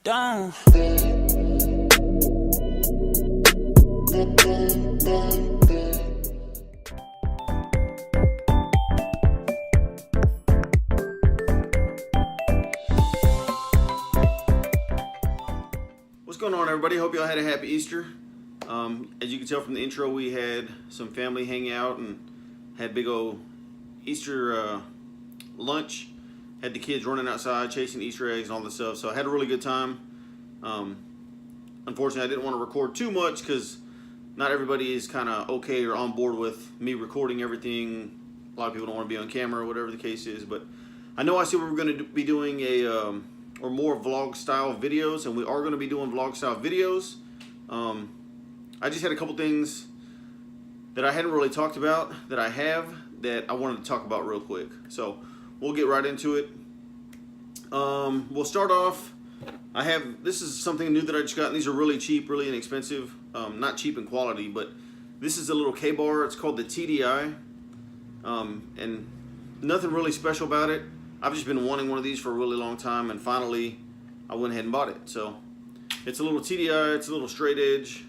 down. What's going on, everybody? Hope y'all had a happy Easter. As you can tell from the intro, we had some family hang out and had big old Easter lunch. Had the kids running outside chasing Easter eggs and all this stuff, so I had a really good time. Unfortunately, I didn't want to record too much because not everybody is kind of okay or on board with me recording everything. A lot of people don't want to be on camera or whatever the case is, but I know I said we were going to be doing or more vlog style videos, and we are going to be doing vlog style videos. I just had a couple things that I hadn't really talked about that I wanted to talk about real quick. So we'll get right into it. We'll start off. This is something new that I just got. These are really cheap, really inexpensive. Not cheap in quality, but this is a little K-bar. It's called the TDI. And nothing really special about it. I've just been wanting one of these for a really long time, and finally I went ahead and bought it. So it's a little TDI, it's a little straight edge.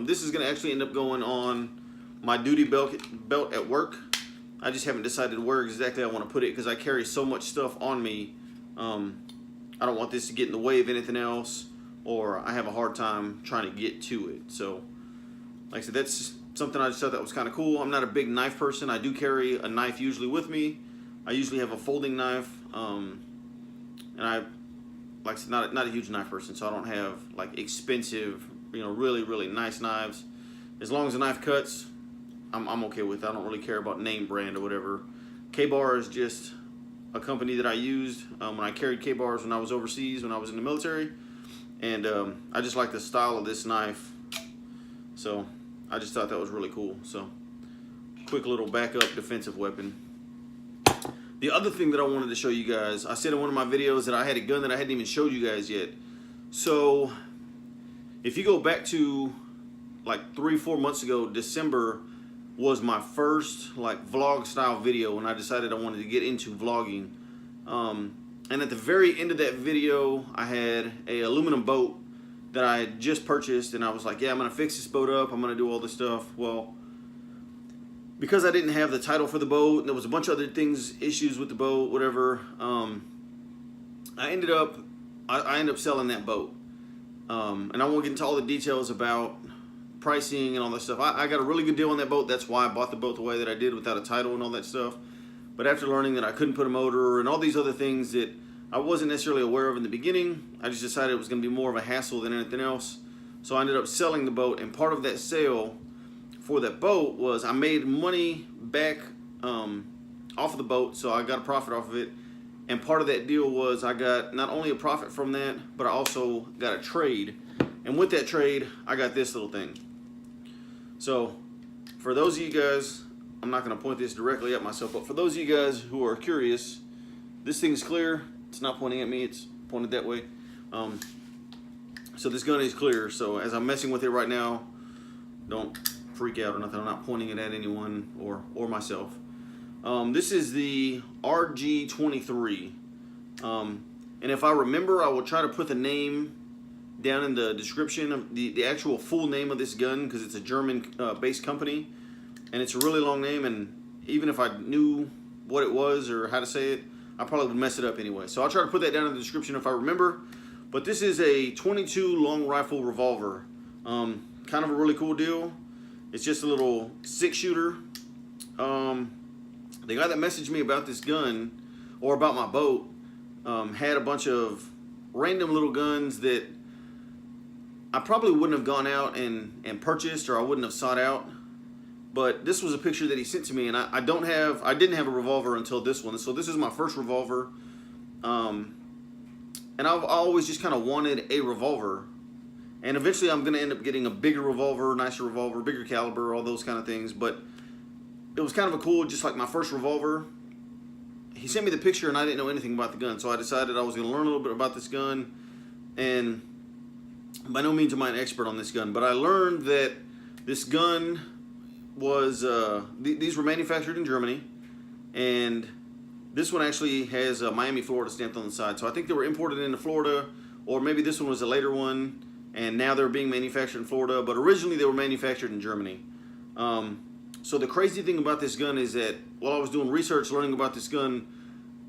This is going to actually end up going on my duty belt at work. I just haven't decided where exactly I want to put it because I carry so much stuff on me. I don't want this to get in the way of anything else, or I have a hard time trying to get to it. So like I said, that's something I just thought that was kind of cool. I'm not a big knife person. I do carry a knife usually with me. I usually have a folding knife, and like I said, not a huge knife person, so I don't have like expensive, really, really nice knives. As long as the knife cuts, I'm okay with it. I don't really care about name brand or whatever. K-Bar is just a company that I used when I carried K-Bars when I was overseas, when I was in the military, and I just like the style of this knife, so I just thought that was really cool. So quick little backup defensive weapon. The other thing that I wanted to show you guys, I said in one of my videos that I had a gun that I hadn't even showed you guys yet. So if you go back to like 3-4 months ago, December was my first like vlog style video when I decided I wanted to get into vlogging. And at the very end of that video, I had a aluminum boat that I had just purchased, and I was like, yeah, I'm gonna fix this boat up, I'm gonna do all this stuff. Well, because I didn't have the title for the boat, and there was a bunch of other issues with the boat, whatever, I ended up selling that boat. And I won't get into all the details about pricing and all that stuff. I got a really good deal on that boat. That's why I bought the boat the way that I did, without a title and all that stuff. But after learning that I couldn't put a motor and all these other things that I wasn't necessarily aware of in the beginning, I just decided it was going to be more of a hassle than anything else. So I ended up selling the boat, and part of that sale for that boat was I made money back off of the boat, so I got a profit off of it. And part of that deal was I got not only a profit from that, but I also got a trade. And with that trade, I got this little thing. So for those of you guys, I'm not going to point this directly at myself, but for those of you guys who are curious, this thing's clear. It's not pointing at me, it's pointed that way. So this gun is clear, so as I'm messing with it right now, don't freak out or nothing. I'm not pointing it at anyone or myself. This is the RG23, and if I remember, I will try to put the name down in the description of the actual full name of this gun, because it's a German based company, and it's a really long name, and even if I knew what it was or how to say it, I probably would mess it up anyway. So I'll try to put that down in the description if I remember. But this is a 22 long rifle revolver. Kind of a really cool deal. It's just a little 6-shooter. The guy that messaged me about this gun, or about my boat, had a bunch of random little guns that I probably wouldn't have gone out and purchased, or I wouldn't have sought out. But this was a picture that he sent to me, and I didn't have a revolver until this one. So this is my first revolver. And I've always just kind of wanted a revolver. And eventually I'm going to end up getting a bigger revolver, nicer revolver, bigger caliber, all those kind of things. But it was kind of a cool, just like my first revolver. He sent me the picture, and I didn't know anything about the gun. So I decided I was going to learn a little bit about this gun. And by no means am I an expert on this gun, but I learned that this gun was, these were manufactured in Germany. And this one actually has Miami, Florida stamped on the side. So I think they were imported into Florida or maybe this one was a later one, and now they're being manufactured in Florida, but originally they were manufactured in Germany. So the crazy thing about this gun is that while I was doing research learning about this gun,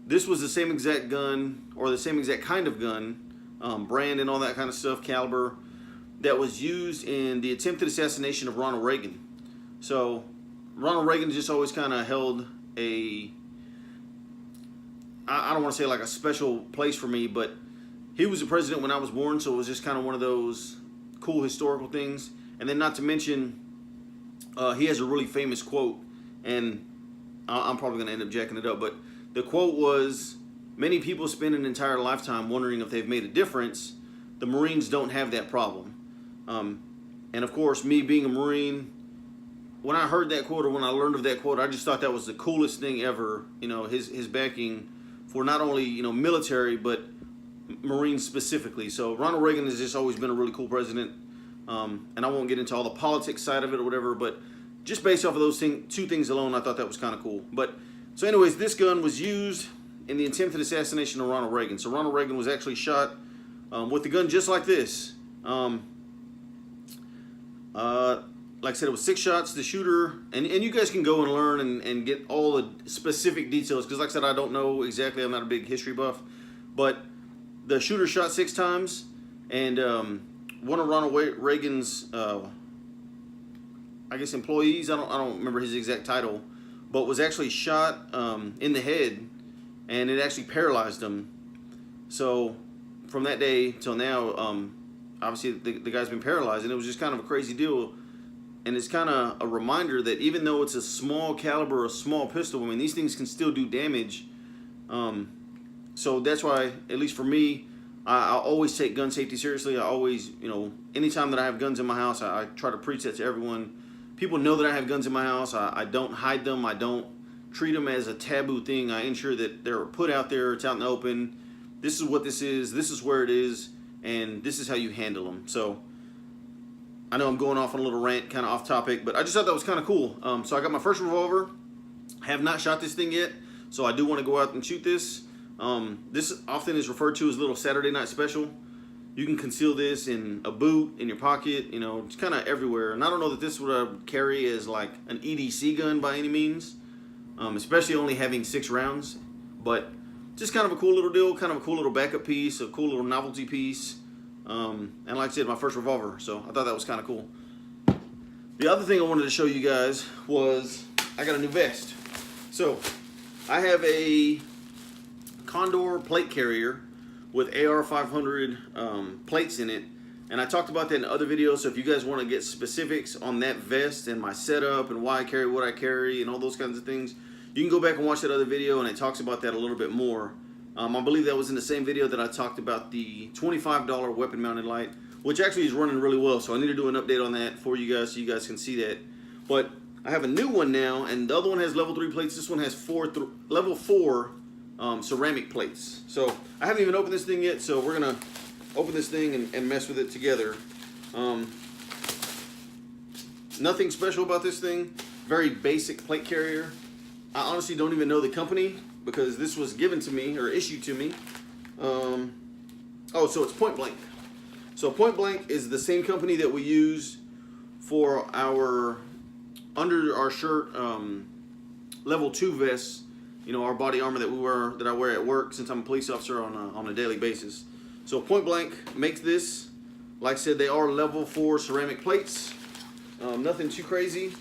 this was the same exact gun, or the same exact kind of gun, brand and all that kind of stuff, caliber, that was used in the attempted assassination of Ronald Reagan. So Ronald Reagan just always kind of held a, I don't want to say like a special place for me, but he was the president when I was born, so it was just kind of one of those cool historical things. And then not to mention, he has a really famous quote, and I'm probably going to end up jacking it up, but the quote was, "Many people spend an entire lifetime wondering if they've made a difference. The Marines don't have that problem." And of course, me being a Marine, when I heard that quote, or when I learned of that quote, I just thought that was the coolest thing ever. You know, his backing for not only, you know, military, but Marines specifically. So Ronald Reagan has just always been a really cool president. And I won't get into all the politics side of it or whatever, but just based off of those two things alone, I thought that was kind of cool. But so anyways, this gun was used in the attempted assassination of Ronald Reagan. So Ronald Reagan was actually shot with a gun just like this. Like I said, it was 6 shots. The shooter, and you guys can go and learn and get all the specific details, because like I said, I don't know exactly. I'm not a big history buff, but the shooter shot 6 times, and one of Ronald Reagan's, I guess, employees, I don't remember his exact title, but was actually shot in the head, and it actually paralyzed him. So from that day till now, obviously the guy's been paralyzed, and it was just kind of a crazy deal. And it's kind of a reminder that even though it's a small caliber, a small pistol, I mean, these things can still do damage. So that's why, at least for me, I always take gun safety seriously. I always, you know, anytime that I have guns in my house, I try to preach that to everyone. People know that I have guns in my house. I don't hide them. I don't treat them as a taboo thing. I ensure that they're put out there. It's out in the open. This is what this is. This is where it is. And this is how you handle them. So I know I'm going off on a little rant, kind of off topic, but I just thought that was kind of cool. So I got my first revolver. Have not shot this thing yet, so I do want to go out and shoot this. This often is referred to as a little Saturday night special. You can conceal this in a boot, in your pocket, you know, it's kind of everywhere. And I don't know that this would carry as like an EDC gun by any means, especially only having 6 rounds. But just kind of a cool little deal, kind of a cool little backup piece, a cool little novelty piece. And like I said, my first revolver, so I thought that was kind of cool. The other thing I wanted to show you guys was I got a new vest. So I have a Condor plate carrier with AR-500 plates in it, and I talked about that in other videos. So if you guys want to get specifics on that vest and my setup and why I carry what I carry and all those kinds of things, you can go back and watch that other video, and it talks about that a little bit more. I believe that was in the same video that I talked about the $25 weapon mounted light, which actually is running really well. So I need to do an update on that for you guys so you guys can see that. But I have a new one now, and the other one has level 3 plates. This one has level 4 ceramic plates. So I haven't even opened this thing yet, so we're gonna open this thing and mess with it together. Nothing special about this thing. Very basic plate carrier. I honestly don't even know the company, because this was given to me, or issued to me. Oh, so it's Point Blank. So Point Blank is the same company that we use for our under our shirt level 2 vests. You know, our body armor that I wear at work, since I'm a police officer on a daily basis. So Point Blank makes this. Like I said, they are level 4 ceramic plates. Nothing too crazy.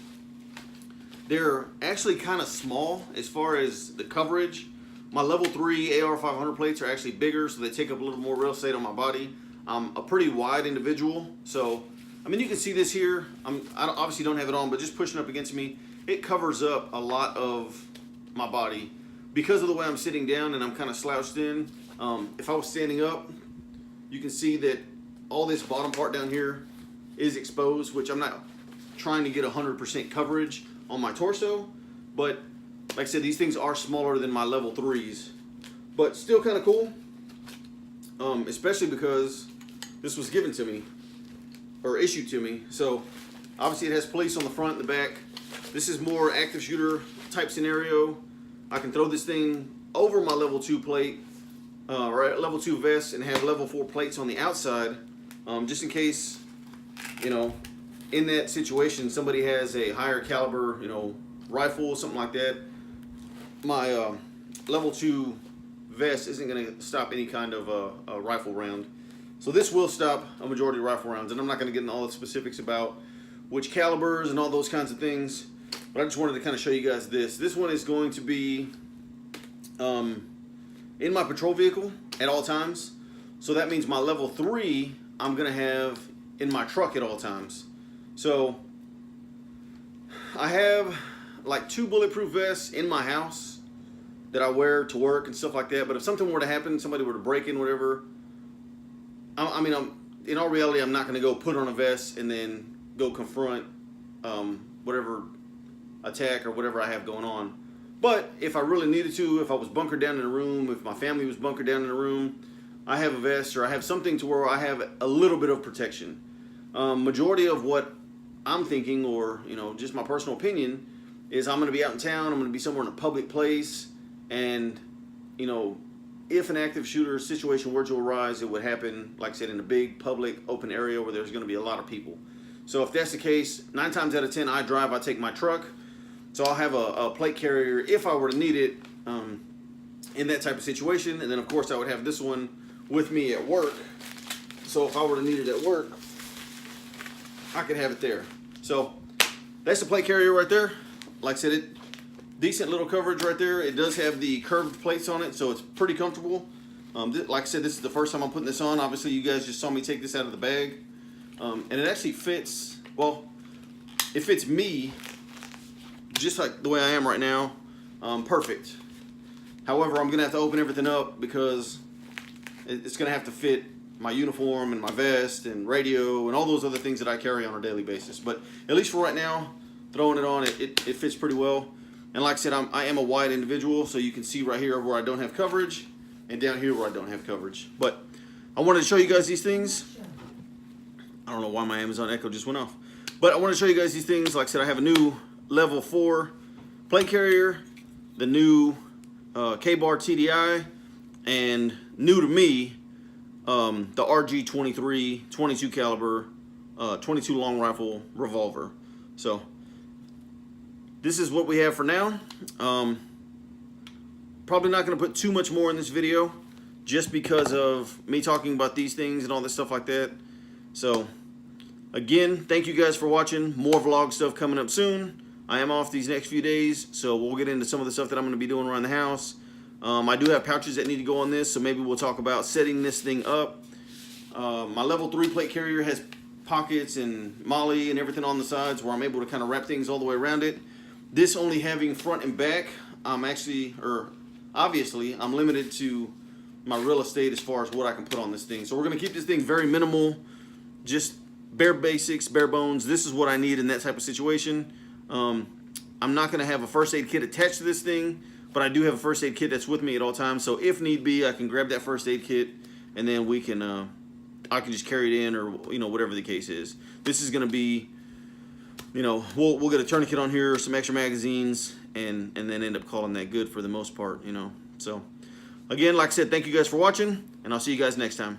They're actually kind of small as far as the coverage. My level 3 AR-500 plates are actually bigger, so they take up a little more real estate on my body. I'm a pretty wide individual, so I mean, you can see this here. Obviously don't have it on, but just pushing up against me, it covers up a lot of my body because of the way I'm sitting down and I'm kind of slouched in. If I was standing up, you can see that all this bottom part down here is exposed, which I'm not trying to get 100% coverage on my torso, but like I said, these things are smaller than my level 3s, but still kind of cool, especially because this was given to me, or issued to me. So obviously it has police on the front and the back. This is more active shooter type scenario. I can throw this thing over my level 2 plate or level 2 vest and have level 4 plates on the outside, just in case, you know, in that situation somebody has a higher caliber, you know, rifle, something like that. My level 2 vest isn't going to stop any kind of a rifle round. So this will stop a majority of rifle rounds, and I'm not going to get into all the specifics about which calibers and all those kinds of things, but I just wanted to kind of show you guys this. This one is going to be in my patrol vehicle at all times. So that means my level 3 I'm going to have in my truck at all times. So I have like 2 bulletproof vests in my house that I wear to work and stuff like that. But if something were to happen, somebody were to break in, whatever, I mean, in all reality, I'm not going to go put on a vest and then go confront whatever attack or whatever I have going on. But if I really needed to, if I was bunkered down in a room, if my family was bunkered down in a room, I have a vest or I have something to where I have a little bit of protection. Majority of what I'm thinking, or you know, just my personal opinion, is I'm going to be out in town. I'm going to be somewhere in a public place, and you know, if an active shooter situation were to arise, it would happen, like I said, in a big public open area where there's going to be a lot of people. So if that's the case, 9 times out of 10, I drive. I take my truck, so I'll have a plate carrier if I were to need it in that type of situation. And then of course I would have this one with me at work. So if I were to need it at work, I could have it there. So that's the plate carrier right there. Like I said, decent little coverage right there. It does have the curved plates on it, so it's pretty comfortable. Like I said, this is the first time I'm putting this on. Obviously, you guys just saw me take this out of the bag. And it actually fits, well, it fits me just like the way I am right now, perfect. However, I'm going to have to open everything up because it's going to have to fit my uniform and my vest and radio and all those other things that I carry on a daily basis. But at least for right now, throwing it on, it fits pretty well. And like I said, I am a wide individual, so you can see right here where I don't have coverage and down here where I don't have coverage. But I wanted to show you guys these things. I don't know why my Amazon Echo just went off. But I want to show you guys these things. Like I said, I have a new level 4 plate carrier, the new K-Bar TDI, and new to me, the RG-23 22 caliber 22 long rifle revolver. So this is what we have for now. Probably not going to put too much more in this video just because of me talking about these things and all this stuff like that. So again, thank you guys for watching. More vlog stuff coming up soon. I am off these next few days, so we'll get into some of the stuff that I'm going to be doing around the house. I do have pouches that need to go on this, so maybe we'll talk about setting this thing up. My level 3 plate carrier has pockets and molly and everything on the sides where I'm able to kind of wrap things all the way around it. This only having front and back, obviously I'm limited to my real estate as far as what I can put on this thing. So we're going to keep this thing very minimal, just bare basics, bare bones. This is what I need in that type of situation. I'm not going to have a first aid kit attached to this thing, but I do have a first aid kit that's with me at all times. So if need be, I can grab that first aid kit and then we can, I can just carry it in, or you know, whatever the case is. This is going to be, you know, we'll get a tourniquet on here, some extra magazines, and then end up calling that good for the most part, you know. So again, like I said, thank you guys for watching, and I'll see you guys next time.